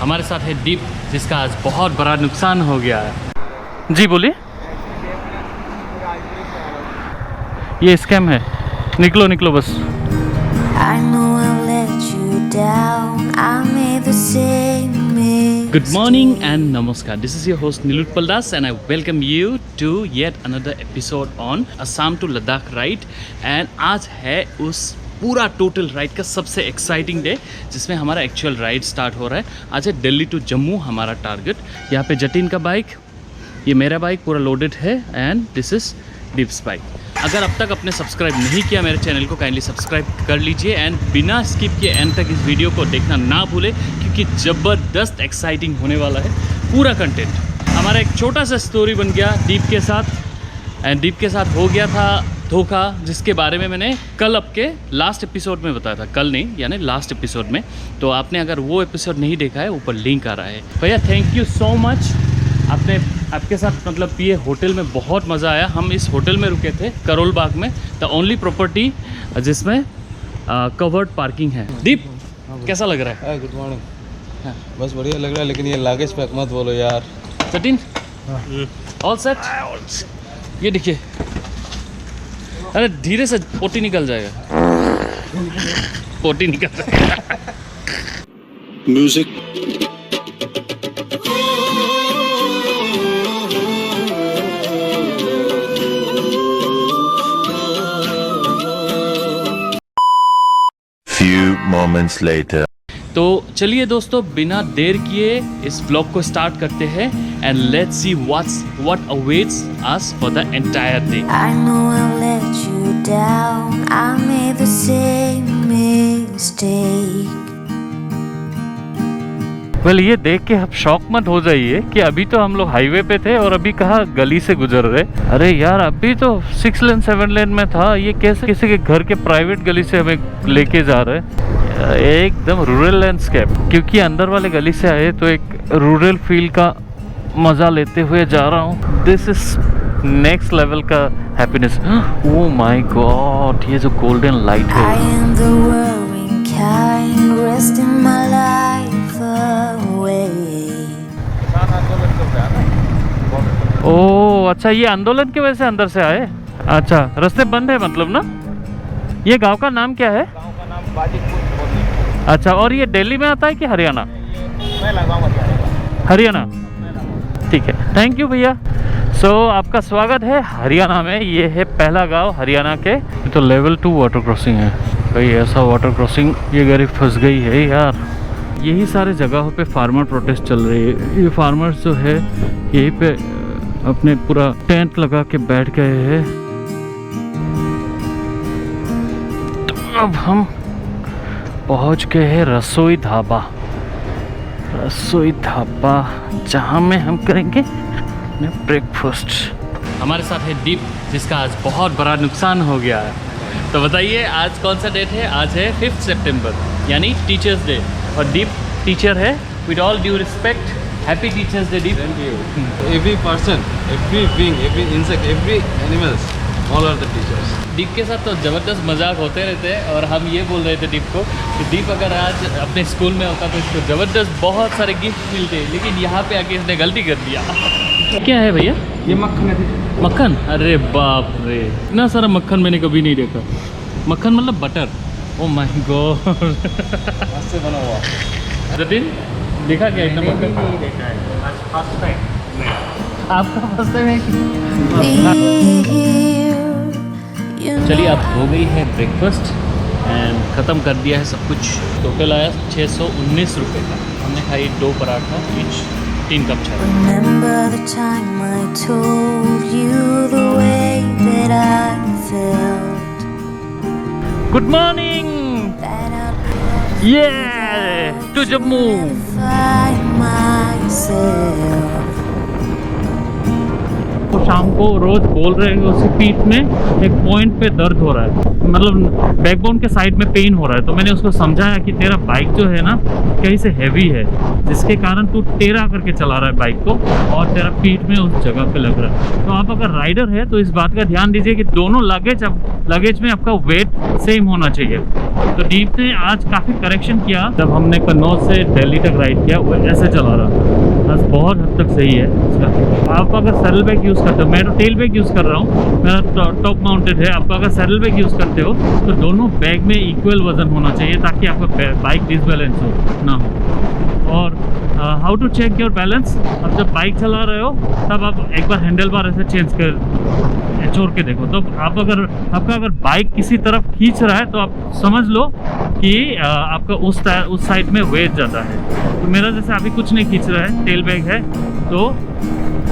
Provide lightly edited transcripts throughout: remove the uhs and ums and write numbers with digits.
हमारे साथ है दीप, जिसका आज बहुत बड़ा नुकसान हो गया है। जी बोलिए। ये स्कैम है, निकलो निकलो बस। Good morning and namaskar. This is your host Nilutpal Das and I welcome you to yet another episode on Assam to Ladakh ride. And आज है उस पूरा टोटल राइड का सबसे एक्साइटिंग डे जिसमें हमारा एक्चुअल राइड स्टार्ट हो रहा है। आज है दिल्ली टू जम्मू हमारा टारगेट। यहाँ पे जतिन का बाइक, ये मेरा बाइक पूरा लोडेड है and this is Deep's bike. अगर अब तक आपने सब्सक्राइब नहीं किया मेरे चैनल को, काइंडली सब्सक्राइब कर लीजिए एंड बिना स्किप किए एंड तक इस वीडियो को देखना ना भूले क्योंकि ज़बरदस्त एक्साइटिंग होने वाला है पूरा कंटेंट। हमारा एक छोटा सा स्टोरी बन गया दीप के साथ एंड दीप के साथ हो गया था धोखा, जिसके बारे में मैंने कल आपके लास्ट एपिसोड में बताया था। कल नहीं यानी लास्ट एपिसोड में। तो आपने अगर वो एपिसोड नहीं देखा है ऊपर लिंक आ रहा है। भैया थैंक यू सो मच, आपके साथ मतलब ये होटल में बहुत मज़ा आया। हम इस होटल में रुके थे करोल बाग में, द ओनली प्रॉपर्टी जिसमें कवर्ड पार्किंग है। दीप कैसा लग रहा है? Good morning. बस बढ़िया लग रहा है, लेकिन ये लागेज पैक मत बोलो यार। Satin all set. ये देखिए, अरे धीरे से पोटी निकल जाएगा, पोटी निकल जाएगा। Music moments later. तो चलिए दोस्तों, बिना देर किए इस व्लॉग को स्टार्ट करते हैं and let's see what awaits us for the entire day. I know I let you down, I made the same mistake. Well ये देख के आप शॉक मत हो जाइए कि अभी तो हम लोग हाईवे पे थे और अभी कहाँ गली से गुजर रहे। अरे यार अभी तो 6 लेन 7 लेन में था, ये कैसे किसी के घर के प्राइवेट गली से हमें लेके जा रहे हैं। एकदम रूरल लैंडस्केप, क्योंकि अंदर वाले गली से आए तो एक रूरल फील का मज़ा लेते हुए जा रहा हूँ। दिस इज नेक्स्ट लेवल का हैप्पीनेस। ओह माय गॉड, ये जो गोल्डन लाइट है। ओह अच्छा, ये आंदोलन की वजह से अंदर से आए। अच्छा, रास्ते बंद है मतलब ना। ये गांव का नाम क्या है? गांव का नाम बाजितपुर। अच्छा, और ये दिल्ली में आता है कि हरियाणा? हरियाणा, ठीक है, थैंक यू भैया। सो आपका स्वागत है हरियाणा में। ये है पहला गांव हरियाणा के। तो लेवल 2 वाटर क्रॉसिंग है भाई, ऐसा वाटर क्रॉसिंग। ये गाड़ी फंस गई है यार। यही सारे जगहों पे फार्मर प्रोटेस्ट चल रही है। ये फार्मर्स जो है यहीं पे अपने पूरा टेंट लगा के बैठ गए हैं। तो अब हम पहुंच गए हैं रसोई ढाबा, जहां में हम करेंगे ब्रेकफास्ट। हमारे साथ है दीप, जिसका आज बहुत बड़ा नुकसान हो गया है। तो बताइए आज कौन सा डेट है? आज है 5 सितंबर यानी टीचर्स डे और दीप टीचर है। With all due respect, happy teachers day Deep. Every person, every being, every insect, every animals, all are the teachers. Deep के साथ तो ज़बरदस्त मजाक होते रहते हैं और हम ये बोल रहे थे दीप को कि दीप अगर आज अपने स्कूल में होता तो इसको ज़बरदस्त बहुत सारे गिफ्ट मिलते, लेकिन यहाँ पे आके इसने गलती कर दिया। क्या है भैया? ये मक्खन है। मक्खन? अरे बाप रे, इतना सारा मक्खन मैंने कभी नहीं देखा। मक्खन मतलब बटर। ओ माय गॉड, से बना हुआ। जतिन देखा क्या इतना मक्खन? नहीं देखा है, आज फर्स्ट टाइम। आपका फर्स्ट टाइम है? चलिए अब हो गई है ब्रेकफास्ट एंड ख़त्म कर दिया है सब कुछ। टोटल आया 619 रुपये का। हमने खाई 2 पराठा ईच, 3 कप चाय। गुड मॉर्निंग, ये टू जम्मू। शाम को रोज बोल रहे हैं कि उसकी पीठ में एक पॉइंट पे दर्द हो रहा है, मतलब बैकबोन के साइड में पेन हो रहा है। तो मैंने उसको समझाया कि तेरा बाइक जो है ना कहीं से हैवी है, जिसके कारण तू टेढ़ा करके चला रहा है बाइक को और तेरा पीठ में उस जगह पे लग रहा है। तो आप अगर राइडर है तो इस बात का ध्यान दीजिए कि दोनों लगेज में आपका वेट सेम होना चाहिए। तो डीप ने आज काफ़ी करेक्शन किया। जब हमने कन्नौज से दिल्ली तक राइड किया वो ऐसे चला रहा था, बस बहुत हद तक सही है इसका। आप अगर सैडल बैग यूज़ करते हो, मैं तो टेल बैग यूज़ कर रहा हूँ, मेरा टॉप माउंटेड है। आप अगर सैडल बैग यूज़ करते हो तो दोनों बैग में इक्वल वजन होना चाहिए ताकि आपका बाइक डिसबैलेंस ना हो। और how to check your balance, अब जब बाइक चला रहे हो तब आप एक बार हैंडल बार ऐसे चेंज कर छोड़ के देखो। तो आप आपका अगर बाइक किसी तरफ खींच रहा है तो आप समझ लो कि आपका उस साइड में वेट ज़्यादा है। तो मेरा जैसे अभी कुछ नहीं खींच रहा है, टेल बैग है, तो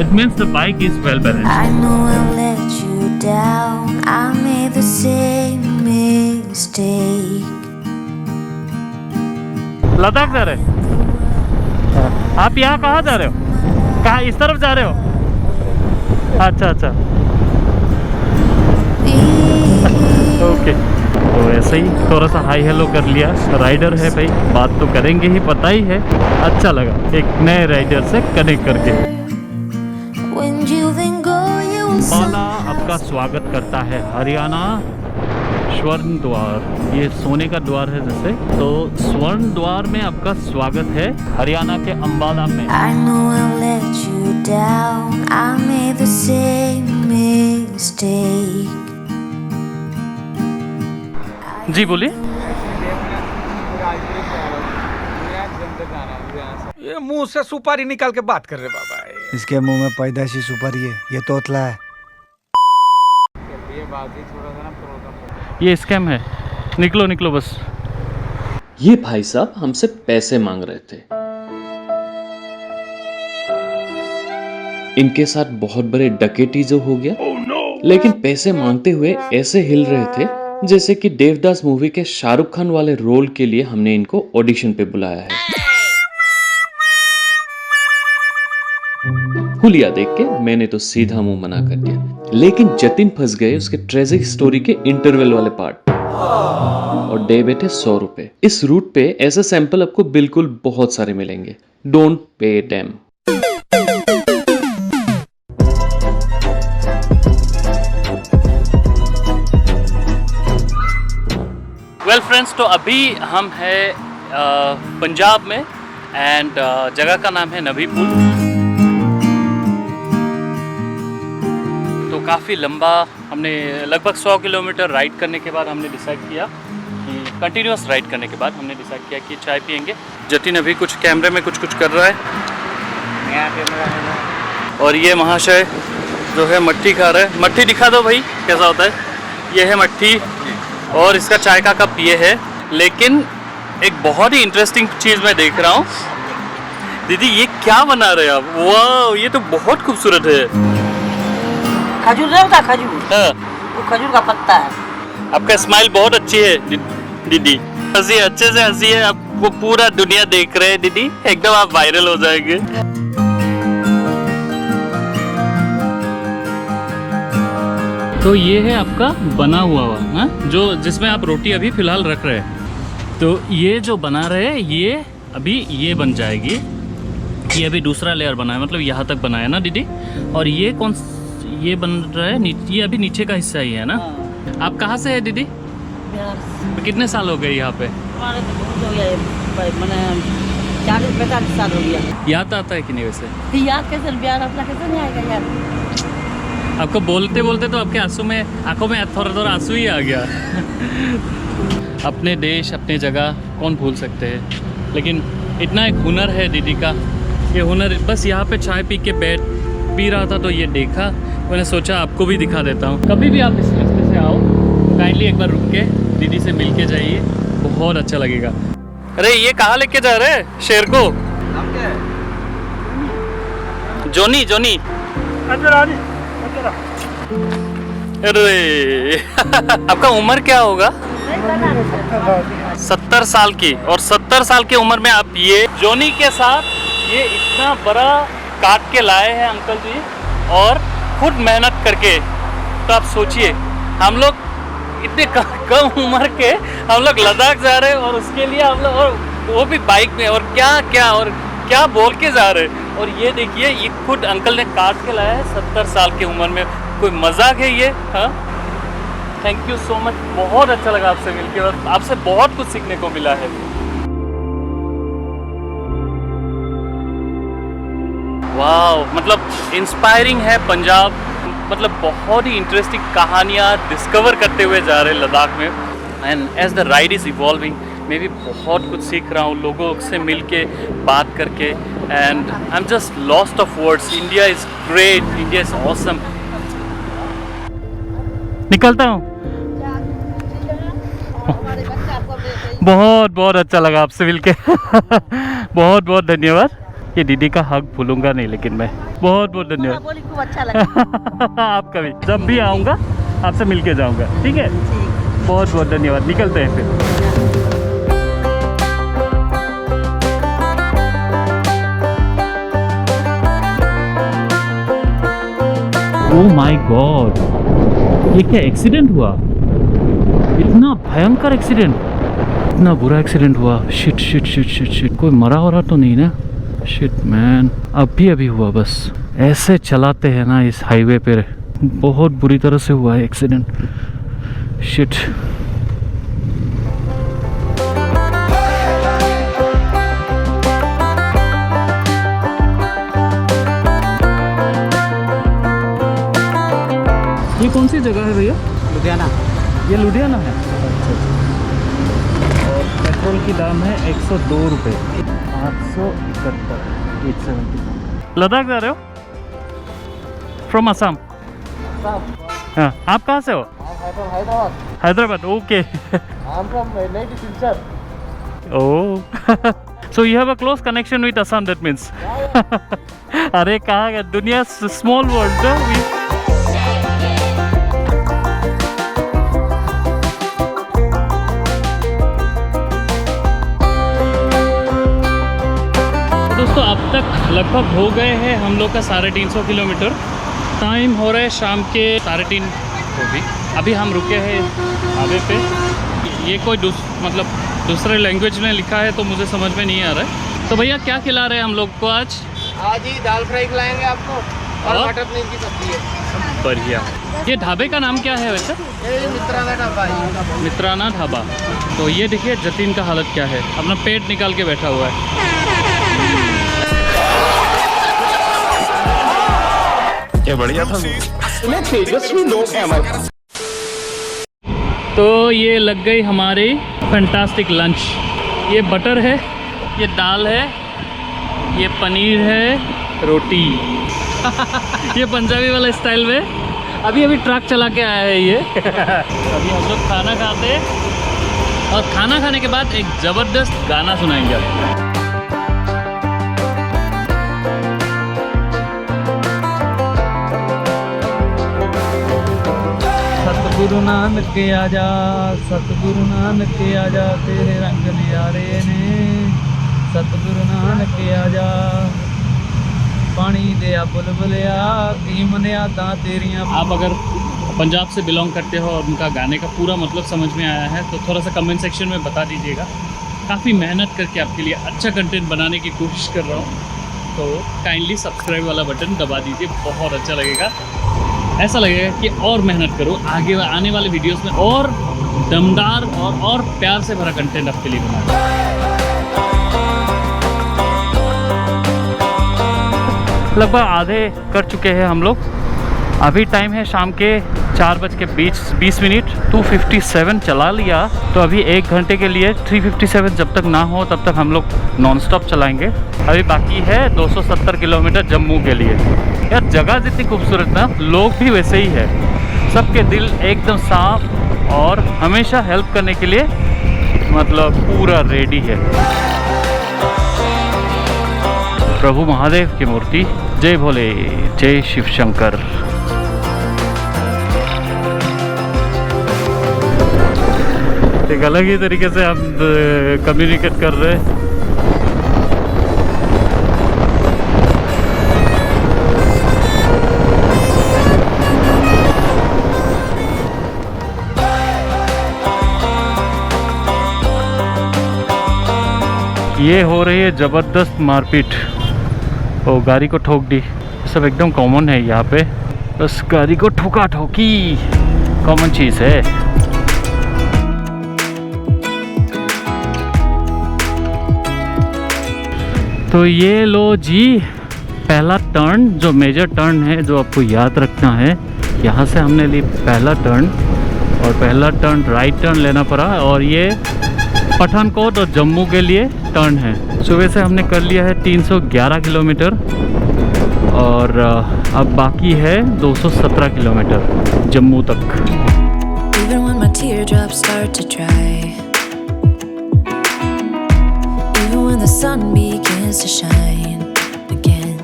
it means the bike is well balanced. I know I let you down. I made the same mistake. Ladakh जा रहे हैं आप? यहाँ कहाँ जा रहे हो? कहाँ, इस तरफ जा रहे हो? अच्छा अच्छा, ओके। तो ऐसे ही थोड़ा सा हाई हेलो कर लिया। राइडर है भाई, बात तो करेंगे ही, पता ही है। अच्छा लगा एक नए राइडर से कनेक्ट करके। When you then go, you Ambala आपका स्वागत करता है हरियाणा स्वर्ण द्वार। ये सोने का द्वार है जैसे, तो स्वर्ण द्वार में आपका स्वागत है हरियाणा के अम्बाला में। I know I let you down. I made the same mistake. जी बोलिए। ये मुंह से सुपारी निकाल के बात कर रहे बाबा। इसके मुंह में पैदाइशी सुपारी है, ये तोतला है। ये बात ही थोड़ा सा ना प्रॉब्लम। ये स्कैम है, निकलो निकलो बस। ये भाई साहब हमसे पैसे मांग रहे थे। इनके साथ बहुत बड़े डकैती जो हो गया, लेकिन पैसे मांगते हुए ऐसे हिल रहे थे जैसे कि देवदास मूवी के शाहरुख खान वाले रोल के लिए हमने इनको ऑडिशन पे बुलाया है। हुलिया देख के मैंने तो सीधा मुंह मना कर दिया, लेकिन जतिन फंस गए उसके ट्रेजिक स्टोरी के इंटरवल वाले पार्ट और दे बैठे 100 रुपए। इस रूट पे ऐसे सैंपल आपको बिल्कुल बहुत सारे मिलेंगे। Don't pay them. Well friends, तो अभी हम हैं पंजाब में एंड जगह का नाम है नभी पुल। तो काफ़ी लंबा, हमने लगभग 100 किलोमीटर राइड करने के बाद हमने डिसाइड किया कि कंटिन्यूस राइड करने के बाद हमने डिसाइड किया कि चाय पियेंगे। जतिन अभी कुछ कैमरे में कुछ कर रहा है और ये महाशय जो है मट्ठी खा रहा है। मट्ठी दिखा दो भाई कैसा होता है। ये है मट्ठी और इसका चाय का कप ये है। लेकिन एक बहुत ही इंटरेस्टिंग चीज़ मैं देख रहा हूँ। दीदी ये क्या बना रहे हैं आप? वाह, ये तो बहुत खूबसूरत है। खजूर नहीं होता, खजूर। हाँ। वो खजूर का पत्ता है। आपका स्माइल बहुत अच्छी है दीदी, हंसी अच्छे से हंसी है। आपको पूरा दुनिया देख रहे हैं दीदी, एकदम आप वायरल हो जाएंगे। तो ये है आपका बना हुआ ना, जो जिसमें आप रोटी अभी फिलहाल रख रहे हैं। तो ये जो बना रहे हैं ये अभी ये बन जाएगी। ये अभी दूसरा लेयर बना है, मतलब यहाँ तक बनाया ना दीदी। और ये ये बन रहा है, ये अभी नीचे का हिस्सा ही है ना। आप कहाँ से है दीदी? बिहार। कितने साल हो गए यहाँ पे? हमारे तो बहुत हो गया, मैंने 40-45 साल हो गया। याद आता है कि नहीं वैसे? याद कैसे, बिहार अपना कैसे नहीं आएगा यार। आपको बोलते बोलते तो आपके आंसू में, आंखों में थोड़ा आंसू ही आ गया। अपने देश अपने जगह कौन भूल सकते हैं, लेकिन इतना एक हुनर है दीदी का। ये हुनर बस यहाँ पे चाय पी रहा था तो ये देखा, मैंने सोचा आपको भी दिखा देता हूँ। कभी भी आप इस रास्ते से आओ तो काइंडली एक बार रुक के दीदी से मिल के जाइए, बहुत अच्छा लगेगा। अरे ये कहाँ लेके जा रहे हैं शेर को? नाम क्या है? जोनी। जोनी अरे आपका उम्र क्या होगा? 70 साल की। और 70 साल की उम्र में आप ये जोनी के साथ ये इतना बड़ा काट के लाए हैं अंकल जी, और खुद मेहनत करके, तो आप सोचिए हम लोग इतने कम उम्र के हम लोग लद्दाख जा रहे हैं और उसके लिए हम लोग, और वो भी बाइक में, और क्या बोल के जा रहे हैं। और ये देखिए ये खुद अंकल ने काट के लाया है 70 साल की उम्र में। कोई मजाक है ये? हाँ, थैंक यू सो मच, बहुत अच्छा लगा आपसे मिलके और आपसे बहुत कुछ सीखने को मिला है। वाह, मतलब इंस्पायरिंग है पंजाब, मतलब बहुत ही इंटरेस्टिंग कहानियाँ डिस्कवर करते हुए जा रहे हैं लद्दाख में। And as the ride is evolving, मैं भी बहुत कुछ सीख रहा हूँ लोगों से मिल के, बात करके, and I am just lost of words. India is great, India is awesome. निकलता हूँ। बहुत बहुत अच्छा लगा आपसे मिलके बहुत बहुत धन्यवाद। ये दीदी का हक भूलूंगा नहीं, लेकिन मैं बहुत बहुत धन्यवाद। बोली खूब अच्छा लगा। आपका भी, जब भी आऊँगा आपसे मिलके जाऊँगा, ठीक है? बहुत बहुत धन्यवाद। निकलते हैं फिर। ओह माय गॉड, ये क्या एक्सीडेंट हुआ? इतना भयंकर एक्सीडेंट, इतना बुरा एक्सीडेंट हुआ। Shit shit shit shit shit, कोई मरा हो रहा तो नहीं ना? शिट मैन, अभी हुआ बस। ऐसे चलाते हैं ना इस हाईवे पे, बहुत बुरी तरह से हुआ है एक्सीडेंट। शिट। ये कौन सी जगह है भैया? लुधियाना। ये लुधियाना है। अच्छा। और पेट्रोल की दाम है 102 रुपये। 871, 870। लद्दाख जा रहे हो? फ्रॉम असम? हाँ, आप कहाँ से हो? Hyderabad. Hyderabad, okay. I'm from native Silchar. Oh, so you have a close connection with Assam, that means. अरे कहाँ गया, दुनिया स्मॉल वर्ल्ड है। दोस्तों अब तक लगभग हो गए हैं हम लोग का 350 किलोमीटर। टाइम हो रहा है शाम के 3:30 को भी। अभी हम रुके हैं ढाबे पे। ये कोई दूसरे लैंग्वेज में लिखा है तो मुझे समझ में नहीं आ रहा है। तो भैया क्या खिला रहे हैं हम लोग को आज? आज ही दाल फ्राई खिलाएंगे आपको और मटर पनीर की सब्जी है। बढ़िया। ये ढाबे का नाम क्या है वैसे? ये मित्राना ढाबा है। मित्राना ढाबा। तो ये देखिए जतिन का हालत क्या है, अपना पेट निकाल के बैठा हुआ है। क्या बढ़िया था। तो ये लग गई हमारी फैंटास्टिक लंच। ये बटर है, ये दाल है, ये पनीर है, रोटी ये पंजाबी वाला स्टाइल में अभी ट्रक चला के आया है ये अभी हम लोग खाना खाते हैं और खाना खाने के बाद एक ज़बरदस्त गाना सुनाएंगे आपको। सतगुरु नानक आजा, सतगुरु नानक आजा, तेरे रंग नियारे ने। सतगुरु नानक आजा, पानी दिया बुलबुलिया, की मनियादा तेरियां। आप अगर पंजाब से बिलोंग करते हो और उनका गाने का पूरा मतलब समझ में आया है तो थोड़ा सा कमेंट सेक्शन में बता दीजिएगा। काफ़ी मेहनत करके आपके लिए अच्छा कंटेंट बनाने की कोशिश कर रहा हूँ, तो काइंडली सब्सक्राइब वाला बटन दबा दीजिए, बहुत अच्छा लगेगा। ऐसा लगेगा कि और मेहनत करो, आगे आने वाले वीडियोस में और दमदार और प्यार से भरा कंटेंट आपके लिए बनाऊँ। लगभग आधे कर चुके हैं हम लोग। अभी टाइम है शाम के 4:20 257 चला लिया, तो अभी 1 घंटे के लिए 357 जब तक ना हो तब तक हम लोग नॉन स्टॉप चलाएंगे। अभी बाकी है 270 किलोमीटर जम्मू के लिए। यार जगह जितनी खूबसूरत ना, लोग भी वैसे ही है, सबके दिल एकदम साफ और हमेशा हेल्प करने के लिए मतलब पूरा रेडी है। प्रभु महादेव की मूर्ति, जय भोले, जय शिव शंकर। एक अलग ही तरीके से हम कम्युनिकेट कर रहे हैं। ये हो रही है ज़बरदस्त मारपीट। ओ गाड़ी को ठोक दी, सब एकदम कॉमन है यहाँ पे। बस गाड़ी को ठोका ठोकी कॉमन चीज़ है। तो ये लो जी, पहला टर्न जो मेजर टर्न है जो आपको याद रखना है। यहाँ से हमने ली पहला टर्न, और पहला टर्न राइट टर्न लेना पड़ा, और ये पठानकोट और जम्मू के लिए टर्न है। सुबह से हमने कर लिया है 311 किलोमीटर, और अब बाकी है 217 किलोमीटर जम्मू तक। Even when my teardrops start to dry, even when the sun begins to shine again.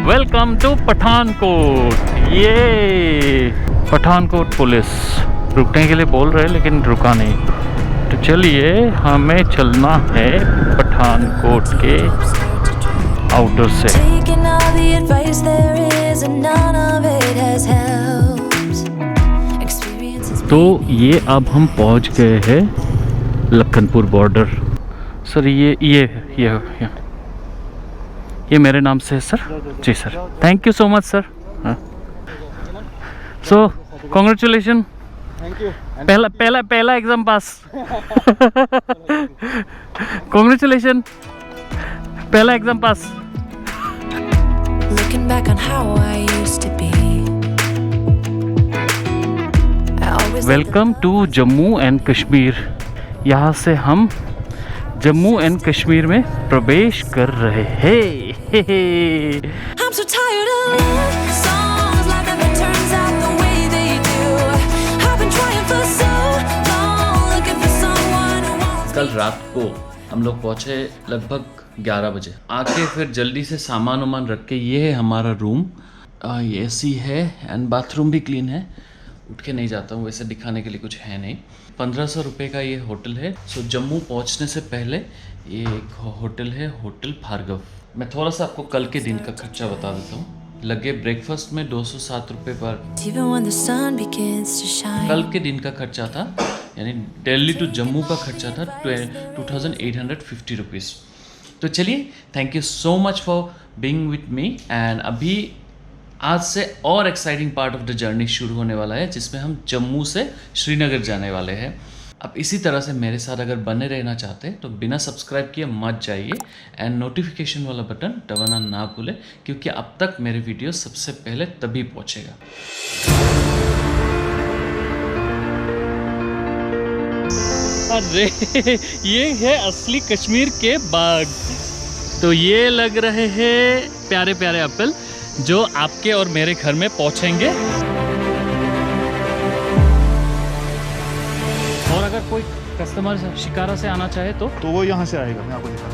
Welcome to Pathankot. ये पठानकोट पुलिस रुकने के लिए बोल रहे हैं लेकिन रुका नहीं। तो चलिए, हमें चलना है पठानकोट के आउटर से। Taking all the advice there is and none of it has helped. Experiences. तो ये अब हम पहुंच गए हैं लखनपुर बॉर्डर। सर ये मेरे नाम से है सर। जी sir, thank you so much sir. So congratulation, पहला एग्जाम पास। कॉन्ग्रेचुलेशन, पहला exam pass. Looking back on how I used to be. Welcome to Jammu and Kashmir. यहाँ से हम जम्मू एंड कश्मीर में प्रवेश कर रहे हैं। I'm so tired of love songs, life never turns out the way they do. I've been trying for so long, looking for someone who wants. कल रात को हम लोग पहुँचे लगभग 11 बजे। आके फिर जल्दी से सामान वामान रख के, ये है हमारा रूम। ये एसी है एंड बाथरूम भी क्लीन है। उठ के नहीं जाता हूँ, वैसे दिखाने के लिए कुछ है नहीं। 1500 रुपये का ये होटल है। सो जम्मू पहुँचने से पहले ये एक होटल है, होटल भार्गव। मैं थोड़ा सा आपको कल के दिन का खर्चा बता देता हूँ। लगे ब्रेकफास्ट में 207 रुपये पर। Even when the sun begins to shine. कल के दिन का खर्चा था, यानी दिल्ली टू जम्मू का खर्चा था 2850 रुपीज़। तो चलिए, thank you so much for being with me. And अभी आज से और exciting part of the journey शुरू होने वाला है, जिसमें हम जम्मू से श्रीनगर जाने वाले हैं। अब इसी तरह से मेरे साथ अगर बने रहना चाहते हैं तो बिना सब्सक्राइब किए मत जाइए, एंड नोटिफिकेशन वाला बटन दबाना ना भूलें, क्योंकि अब तक मेरे वीडियो सबसे पहले तभी पहुँचेगा। अरे ये है असली कश्मीर के बाग। तो ये लग रहे हैं प्यारे प्यारे एप्पल जो आपके और मेरे घर में पहुंचेंगे। और अगर कोई कस्टमर शिकारा से आना चाहे तो वो यहाँ से आएगा, मैं आपको दिखा